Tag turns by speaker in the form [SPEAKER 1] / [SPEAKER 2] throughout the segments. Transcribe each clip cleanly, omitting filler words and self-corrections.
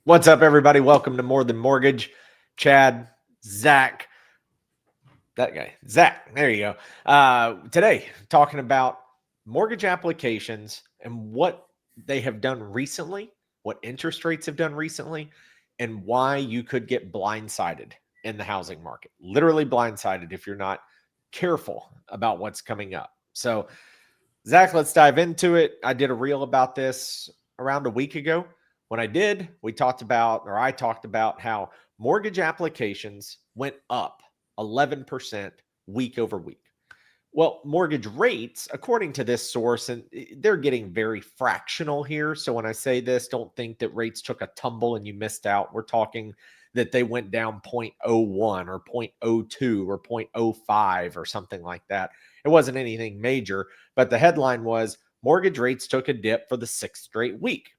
[SPEAKER 1] What's up, everybody? Welcome to More Than Mortgage. Chad, Zach, that guy, Zach. There you go. Today, talking about mortgage applications and what they have done recently, what interest rates have done recently, and why you could get blindsided in the housing market. Literally blindsided if you're not careful about what's coming up. So, Zach, let's dive into it. I did a reel about this around a week ago. When I did, I talked about how mortgage applications went up 11% week over week. Well, mortgage rates, according to this source, and they're getting very fractional here. So when I say this, don't think that rates took a tumble and you missed out. We're talking that they went down 0.01 or 0.02 or 0.05 or something like that. It wasn't anything major, but the headline was mortgage rates took a dip for the sixth straight week.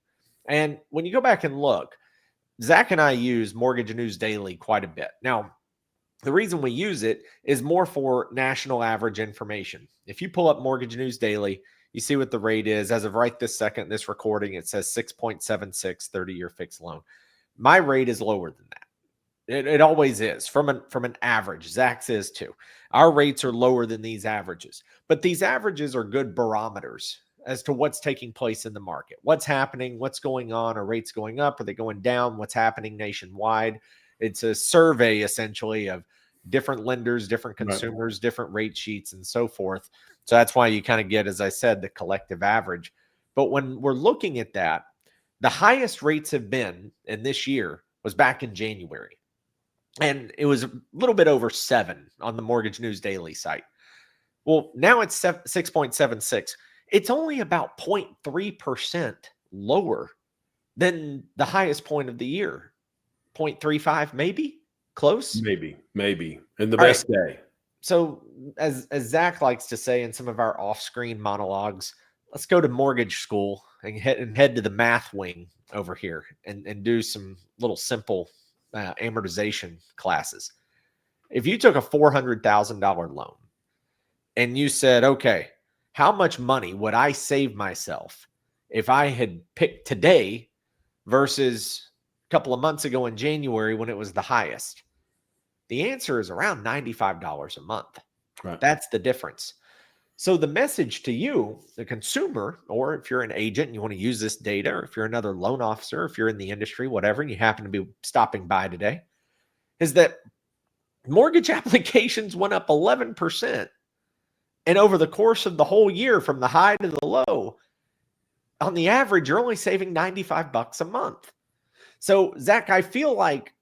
[SPEAKER 1] And when you go back and look, Zach and I use Mortgage News Daily quite a bit. Now, the reason we use it is more for national average information. If you pull up Mortgage News Daily, you see what the rate is. As of right this second, this recording, it says 6.76 30-year fixed loan. My rate is lower than that. It always is from an average. Zach's is too. Our rates are lower than these averages, but these averages are good barometers as to what's taking place in the market. What's happening? What's going on? Are rates going up? Are they going down? What's happening nationwide? It's a survey essentially of different lenders, different consumers, different rate sheets, and so forth. So that's why you kind of get, as I said, the collective average. But when we're looking at that, the highest rates have been in this year was back in January. And it was a little bit over 7 on the Mortgage News Daily site. Well, now it's 6.76. It's only about 0.3% lower than the highest point of the year. 0.35, maybe? Close?
[SPEAKER 2] Maybe. And the best day.
[SPEAKER 1] So as Zach likes to say in some of our off-screen monologues, let's go to mortgage school and head to the math wing over here and do some little simple amortization classes. If you took a $400,000 loan and you said, okay, how much money would I save myself if I had picked today versus a couple of months ago in January when it was the highest? The answer is around $95 a month.
[SPEAKER 2] Right.
[SPEAKER 1] That's the difference. So the message to you, the consumer, or if you're an agent and you want to use this data, or if you're another loan officer, if you're in the industry, whatever, and you happen to be stopping by today, is that mortgage applications went up 11%. And over the course of the whole year, from the high to the low, on the average, you're only saving $95 a month. So, Zach, I feel like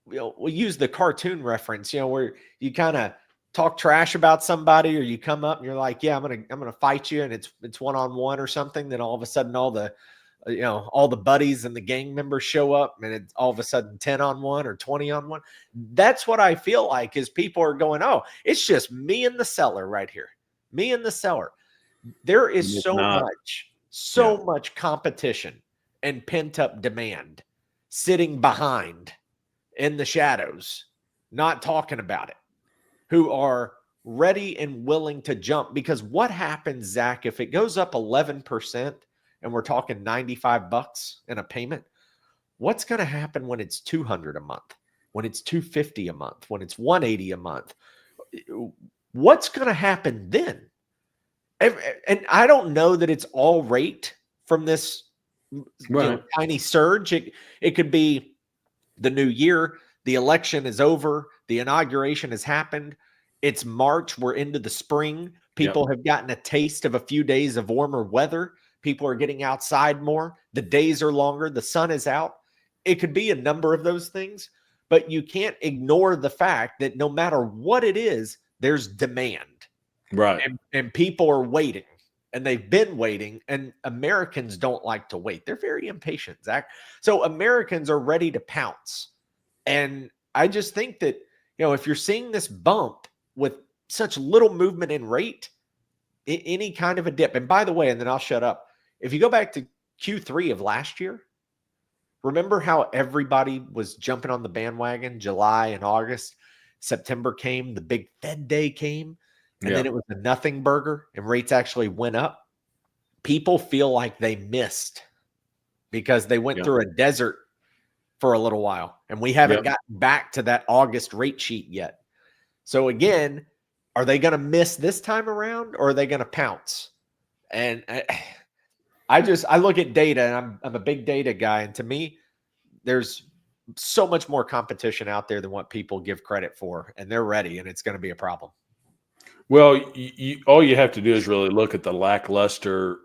[SPEAKER 1] we'll use the cartoon reference, where you kind of talk trash about somebody, or you come up and you're like, yeah, I'm gonna fight you, and it's one-on-one or something. Then all of a sudden, all the buddies and the gang members show up, and it's all of a sudden 10-on-1 or 20-on-1. That's what I feel like is people are going, oh, it's just me and the seller right here. Me and the seller. There is so much competition and pent-up demand sitting behind in the shadows, not talking about it, who are ready and willing to jump. Because what happens, Zach, if it goes up 11% and we're talking $95 in a payment, what's going to happen when it's $200 a month, when it's $250 a month, when it's $180 a month? What's going to happen then? And I don't know that it's all rate from this tiny surge. It could be the new year. The election is over. The inauguration has happened. It's March. We're into the spring. People have gotten a taste of a few days of warmer weather. People are getting outside more. The days are longer. The sun is out. It could be a number of those things, but you can't ignore the fact that no matter what it is, there's demand.
[SPEAKER 2] Right.
[SPEAKER 1] And people are waiting, and they've been waiting, and Americans don't like to wait. They're very impatient, Zach. So Americans are ready to pounce. And I just think that, if you're seeing this bump with such little movement in rate, any kind of a dip, and by the way, and then I'll shut up. If you go back to Q3 of last year, remember how everybody was jumping on the bandwagon, July and August, September came, the big Fed day came, and then it was a nothing burger and rates actually went up. People feel like they missed because they went through a desert for a little while, and we haven't
[SPEAKER 2] Yep.
[SPEAKER 1] gotten back to that August rate sheet yet. So again, are they going to miss this time around, or are they going to pounce? And I look at data, and I'm a big data guy, and to me, there's so much more competition out there than what people give credit for, and they're ready, and it's going to be a problem.
[SPEAKER 2] Well, all you have to do is really look at the lackluster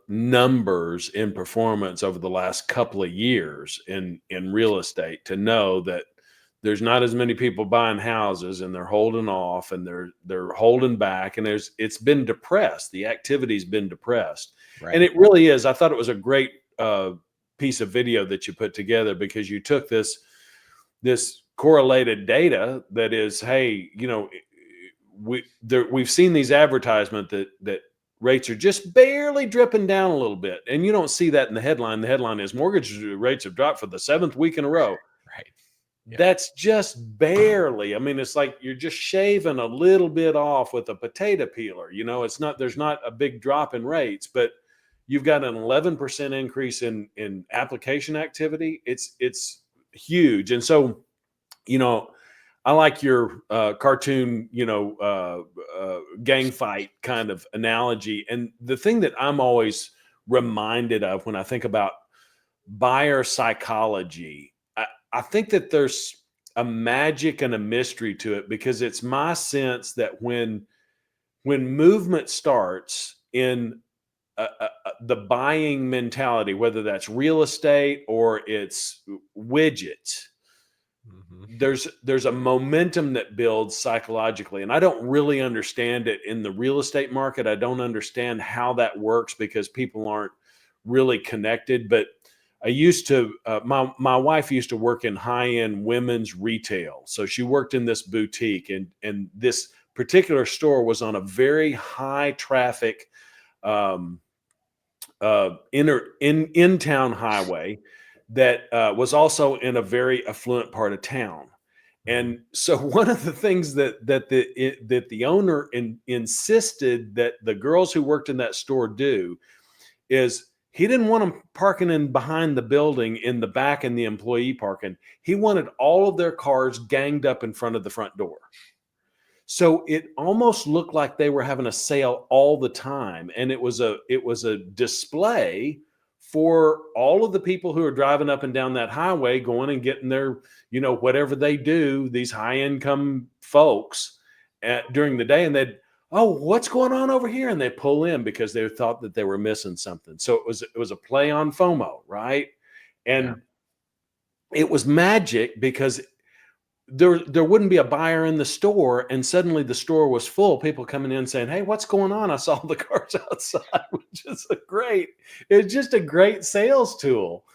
[SPEAKER 2] numbers in performance over the last couple of years in real estate to know that there's not as many people buying houses, and they're holding off, and they're holding back, and it's been depressed. The activity's been depressed, and
[SPEAKER 1] Right.
[SPEAKER 2] it really is. I thought it was a great piece of video that you put together, because you took this correlated data that is, hey, we've seen these advertisement that rates are just barely dripping down a little bit, and you don't see that in the headline. The headline is mortgage rates have dropped for the 7th week in a row.
[SPEAKER 1] Right. Yeah.
[SPEAKER 2] That's just barely. I mean, it's like you're just shaving a little bit off with a potato peeler. It's not, there's not a big drop in rates, but you've got an 11% increase in application activity. It's huge. And so, I like your cartoon, gang fight kind of analogy. And the thing that I'm always reminded of when I think about buyer psychology, I think that there's a magic and a mystery to it, because it's my sense that when movement starts in the buying mentality, whether that's real estate or it's widgets, there's a momentum that builds psychologically. And I don't really understand it in the real estate market. I don't understand how that works, because people aren't really connected. But I used to, my wife used to work in high-end women's retail. So she worked in this boutique, and this particular store was on a very high traffic in-town highway that was also in a very affluent part of town. And so one of the things that the owner insisted that the girls who worked in that store do is, he didn't want them parking in behind the building in the back and the employee parking. He wanted all of their cars ganged up in front of the front door. So it almost looked like they were having a sale all the time. And it was a display for all of the people who are driving up and down that highway, going and getting their, whatever they do, these high income folks during the day. And they'd, oh, what's going on over here? And they pull in because they thought that they were missing something. So it was a play on FOMO, right? And it was magic, because there wouldn't be a buyer in the store, and suddenly the store was full. People coming in saying, "Hey, what's going on? I saw the cars outside," which is it's just a great sales tool.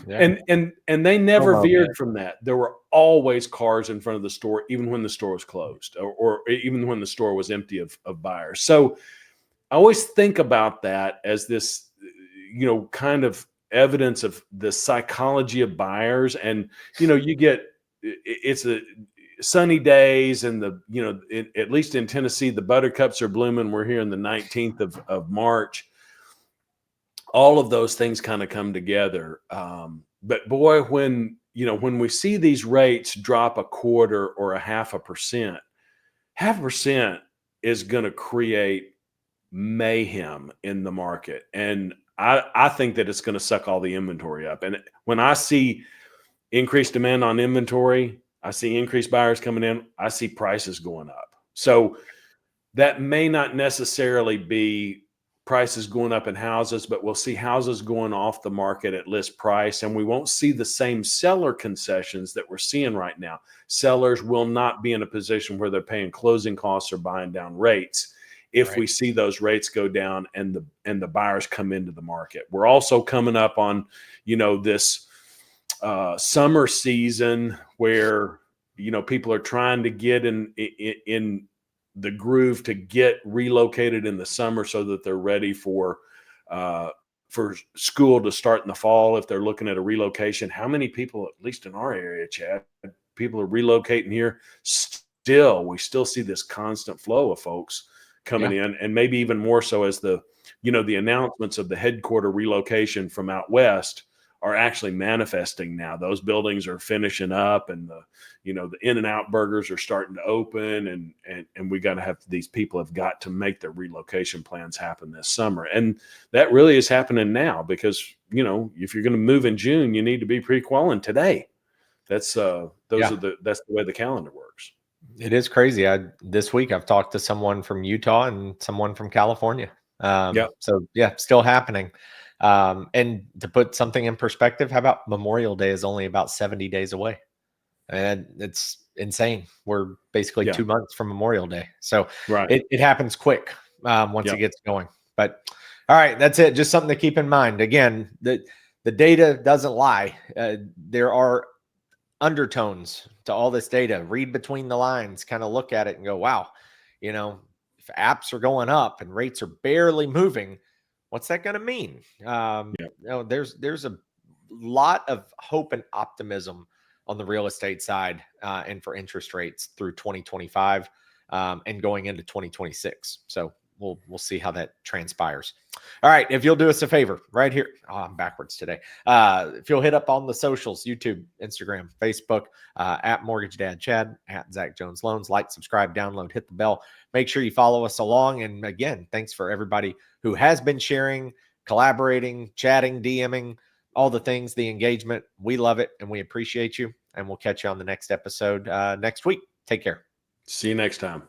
[SPEAKER 1] Yeah.
[SPEAKER 2] And they never veered from that. There were always cars in front of the store, even when the store was closed, or even when the store was empty of buyers. So I always think about that as this, kind of evidence of the psychology of buyers. And, you get, it's a sunny days, and at least in Tennessee, the buttercups are blooming. We're here in the 19th of March. All of those things kind of come together. But boy, when we see these rates drop a quarter or a 0.5%, is going to create mayhem in the market. And I think that it's going to suck all the inventory up. And when I see increased demand on inventory, I see increased buyers coming in, I see prices going up. So that may not necessarily be prices going up in houses, but we'll see houses going off the market at list price, and we won't see the same seller concessions that we're seeing right now. Sellers will not be in a position where they're paying closing costs or buying down rates if we see those rates go down and the buyers come into the market. We're also coming up on, this summer season where, people are trying to get in the groove to get relocated in the summer so that they're ready for school to start in the fall. If they're looking at a relocation, how many people, at least in our area, Chad, people are relocating here? We still see this constant flow of folks coming in, and maybe even more so as the announcements of the headquarter relocation from out west are actually manifesting now. Those buildings are finishing up, and the In-N-Out burgers are starting to open, and we got to have, these people have got to make their relocation plans happen this summer. And that really is happening now, because, if you're going to move in June, you need to be pre-qualifying today. That's that's the way the calendar works.
[SPEAKER 1] It is crazy. This week I've talked to someone from Utah and someone from California. So yeah, still happening. And to put something in perspective, how about Memorial Day is only about 70 days away? And it's insane. We're basically 2 months from Memorial Day. So it happens quick once it gets going. But all right, that's it. Just something to keep in mind. Again, the data doesn't lie. There are undertones to all this data. Read between the lines, kind of look at it and go, wow, if apps are going up and rates are barely moving, what's that going to mean? There's a lot of hope and optimism on the real estate side and for interest rates through 2025 and going into 2026. So we'll see how that transpires. All right. If you'll do us a favor right here, I'm backwards today. If you'll hit up on the socials, YouTube, Instagram, Facebook, at Mortgage Dad Chad, at Zach Jones Loans, like, subscribe, download, hit the bell. Make sure you follow us along. And again, thanks for everybody who has been sharing, collaborating, chatting, DMing, all the things, the engagement. We love it and we appreciate you. And we'll catch you on the next episode next week. Take care.
[SPEAKER 2] See you next time.